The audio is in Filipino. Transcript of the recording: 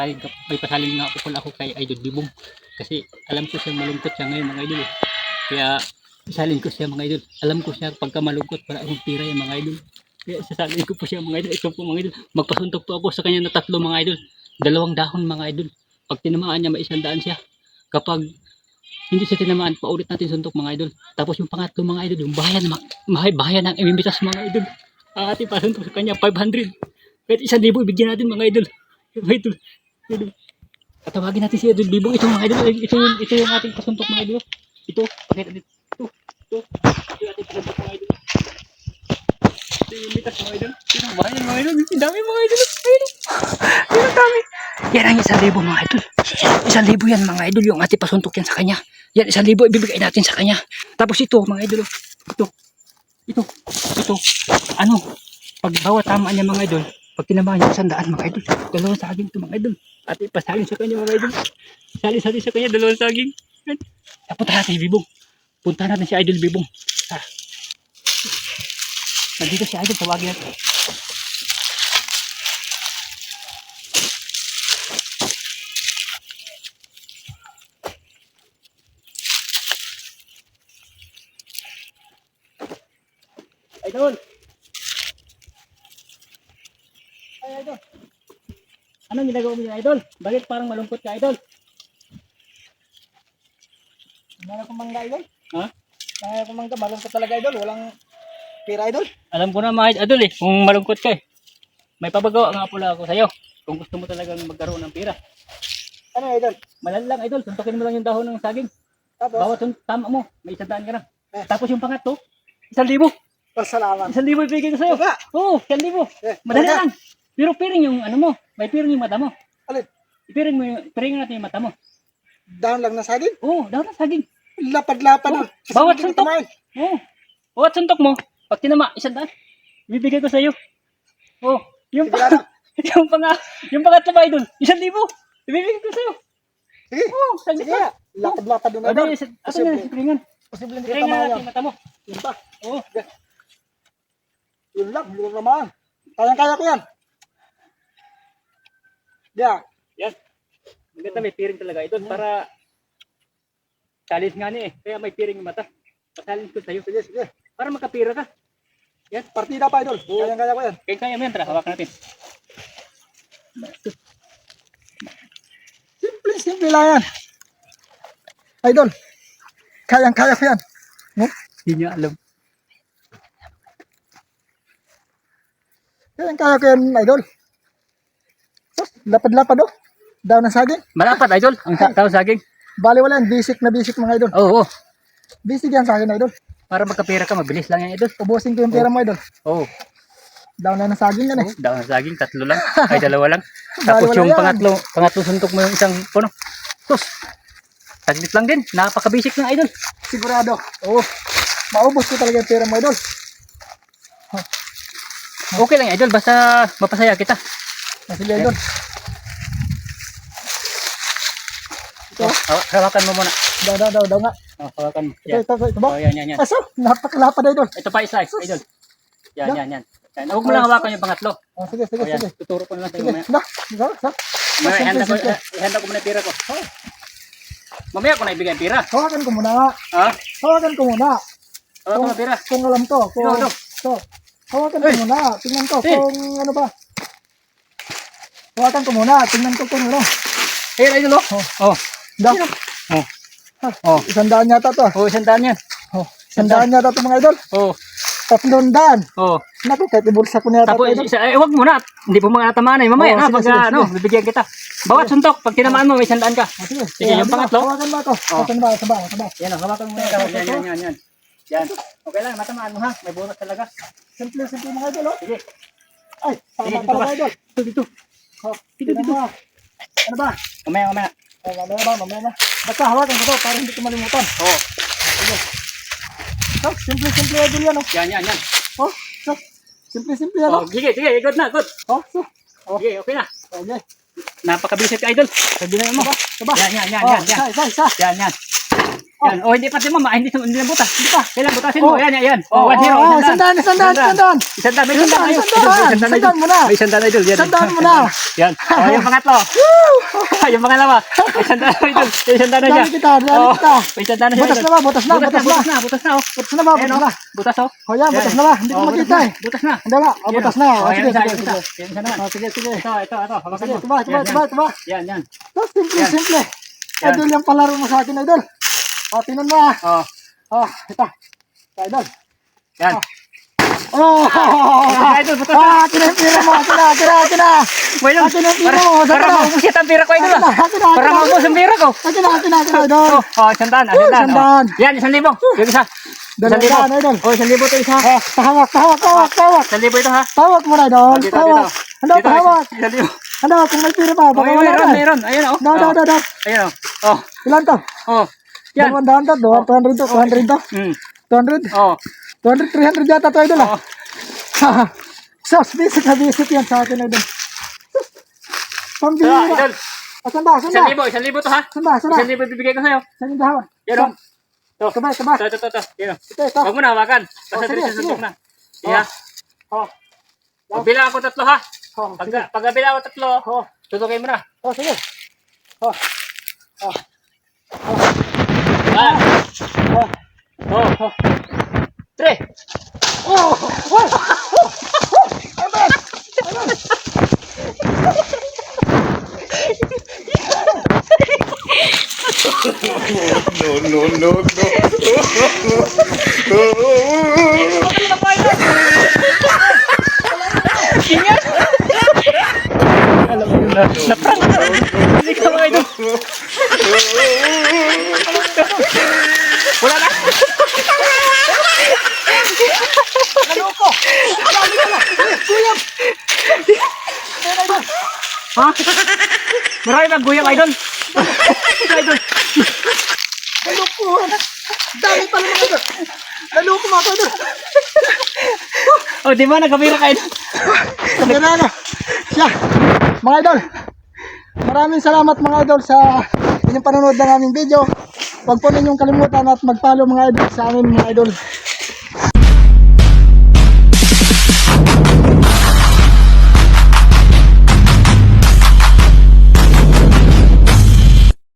pasaling, may pasaling nga po pala ako kay Idol Bibong. Kasi alam ko siya malungkot siya ngayon mga idol eh. Kaya isalin ko siya mga idol. Alam ko siya pagka malungkot para akong tira yung mga idol. Kaya sasalin ko po siya mga idol. Ito po mga idol. Magpasuntok po ako sa kanya na 3 mga idol. 2 dahon mga idol. Pag tinamaan niya may 100 siya. Kapag hindi siya tinamaan, paulit natin suntok mga idol. Tapos yung pangatlo mga idol, yung bahayan, bahayan ng imimitas mga idol. Ating pasuntok sa kanya 500. Kahit 1,000 ibigyan natin mga idol. Mga idol. Idol. Tatawagin natin si Idol Bibong. Ito mga idol. Ito yung ating pasuntok mga idol. Ito. Pakita dito. Ito. Ito yung ating pasuntok mga idol. Ito yung mitas mga idol. Ito yung bahayan mga idol. Ang dami mga idol. Ayun. Ang dami. Yan ang 1,000 mga idol. 1,000 yan mga idol. Yung ating pasuntok yan sa kanya. Yan 1,000 ibibigay natin sa kanya. Tapos ito mga idol. Ito. Ano? Pag bawat tama niya mga idol. Pag tinamaan niya 100 mga idol. 2 saging ito mga idol. At ipasalin sa kanya mga idol. Salin sa kanya 2 saging. Punta natin si Bibong. Punta natin si Idol Bibong. Nandito si Idol. Tawagin natin. Idol! Ay, Idol! Anong ginagawa mo niya, Idol? Bakit parang malungkot ka, Idol? Meron ko mangga, Idol. Ha? Meron ko mangga, malungkot talaga, Idol. Walang pera, Idol. Alam ko na mga Idol kung malungkot ka eh. May pabagawa nga pula ako sa'yo. Kung gusto mo talagang magkaroon ng pera. Ano, Idol? Malal lang, Idol. Suntokin mo lang yung dahon ng saging. Tapos? Bawat tama mo, may 100 ka na. Tapos yung pangatlo, 1,000. Pasalamat. 1,000 ibigay ko sa'yo. Baka? Oo, 1,000. Madali baka? lang. Pero piring yung ano mo. May piring yung mata mo. Alin? Piring natin yung mata mo. Down lang na saging? Oo, dahon ng saging. Lapad-lapad. Oh, bawat suntok. Oo. Bawat suntok mo, pag tinama, 100. Ibibigay ko sa'yo. Oo. Yung Sigurado? yung pangatlo ba, Idol? 1,000. Ibibigay ko sa'yo. Sige. Oo, saglit Sige. pa. Lapad-lapad doon, O, Idol. di, ato na si piringan. Posible hindi ka Piringan tamayan. natin yung mata mo. Yun pa. Oo. Yun lang. Yun naman. Kayang-kaya ko yan. Yeah. Yan. Maganda may piring talaga, Idol. Para salis nga ni eh. Kaya may piring yung mata. Pasalin ko sa'yo. Sige. Para makapira ka. Yan. Partida pa, Idol. Oo. Kayang-kaya ko yan. Kaya mo yan. Tara, hawakan natin. Simple lang yan. Idol. Kayang-kaya ko yan. Hindi niya alam. Kayang-kaya ko yan, Idol. Lapad-lapad, oh. Down ng saging. Malapad, Idol. Ang tao saging. Bali wala yan. Basic na basic, mga Idol. Oo. Basic yan sa akin, Idol. Para magkapira ka, mabilis lang yan, Idol. Ubusin ko yung pera mo, Idol. Oo. Down na ng saging yan, eh. Daon sa saging, 3 lang. Ay, 2 lang. Bali, Tapos wala yung yan. pangatlo suntok mo yung isang puno. Sus. Taglit lang din. Napaka-basic ng, Idol. Sigurado. Oo. Maubos ko talaga yung pera mo, Idol. Okay lang, Idol. Basta mapasaya kita. Sige, Idol. Ito. Hawakan mo muna. Daw nga. Hawakan mo. Ito, Yan. ito ba? Yan. Aso, napakalapad, Idol. Ito pa isa, Idol. Yan. Huwag mo lang hawakan yung pangatlo. Oh, sige. Yan. Tuturo ko na lang sa'yo Sige, mamaya. Ihanda ko muna yung pira ko. Mamaya ko na ibigay ang pira. Hawakan ko muna. Ha? Hawakan ko muna. Hawakan ko na pira. Kung alam ko. Sino? Ito. Hawakan ko muna. Tingnan ko kung ano ba. Hawakan ko muna. Tingnan ko kung ano. Ayun, Idol, oh. Da. Oh. 100 yata to. Oh, 100 yan. 100 yata to, mga Idol. Oh. 300. Oh. Naku, kahit ibulsa ko na yata Tapos, to, Idol. huwag muna. Hindi po mga natamaan eh. Mamaya Oo, na, sige, pag sige. bibigyan kita. Bawat suntok, pag tinamaan mo, may 100 ka. Sige, Sige, yung pangatlo. Hawakan mo ako. Hawakan mo, sabay. Yan, hawakan mo na ikaw. Yan. Yan. Okay lang, matamaan mo ha. May bonus talaga. Simple mga Idol, oh. Sige. Ay, tama Sige, pala, mga Idol. Dito. Oh, dito. Ano ba? Mamaya. Mamaya na. Basta hawakan ko to para hindi ko malimutan. Oo. So, simple Idol yan, oh. Yan. Oh, so, simple yan, Oh, oh. sige. Good na. Oh, so, Okay, okay na. okay. Napakabisit ka, Idol. Sabi na mo. Saba. Yan. Isa. Yan. Yan. Oh, hindi pa si mama. Hindi na butas. Hindi pa. Kailan butasin mo? Yan, yan. Oh, 1-0. Sandaan. Isandaan. May Sandaan mo na. May sandaan idol. Yan. Sandaan mo na. Yan. Oh, yung pangatlo. Yung pangalawa. May sandaan idol. May sandaan na siya. Dali kita. May sandaan na siya. Butas na ba? Butas na. Butas na. Butas na ba? Butas na. Butas oh. Oh, yan. Butas na ba? Hindi ko makita eh. Butas na. Hindi nga. Butas na. Oh, Sige. yan isa naman. Sige. Ito. Hawakan mo. Tuba. Yan. Simple. Idol yung palaro mo sa akin, idol. Tinan mo ah. Oh. Ito. Idol. Yan. Oh! Idol, butas na. Akin ang pira mo. Akin na. Bueno, Akin ang pira mo. para maubos yan ang pira ko idol. Para maubos ang pira ko. Akin na, idol. Oh, sandaan. Sandaan. Yan, 1,000. Yung isa. 1,000. Idol. Oh, 1,000 to isa. Tahawak. 1,000 ito ha. Tawag mo na, idol. Dito. Tawag. Ano, tawag. 1,000. Ano, kung may pira pa. Baka wala na. Meron. Ayun oh. Daw. Ayun oh. Ilan to? Oh. Yan. 200 to. 200 to. 200. Oh. 200, 300 yata to, idol ah. Sos, visit yan sa akin, idol. Pambira. Idol. Saan ba? 1,000 to ha. Saan ba? 1,000 bibigay ko sa'yo. Saan yung dahawan? Yan oh. To. Sabay. Ito. Yan oh. Ito. Huwag mo na hawakan. Basta sige, dito sige. suntok na. Yeah. Oh. Pagbilang ako 3 ha. Oh, Pagbilang ako 3, tutukin mo na. sige. Oh. 3. Oh! Alam mo yun na prank. Hindi ka mga idol. Wala na. Naloko! Guyam! Ha? Marami bang guyang idol? Idol. Naloko! Dami pala mga idol! Naloko mga idol! Oh, di ba nagkamera ka idol? Ano? Siya! Mga idol! Maraming salamat mga idol sa inyong panonood ng aming video. Huwag po ninyong kalimutan at mag-follow mga idol sa amin mga idol.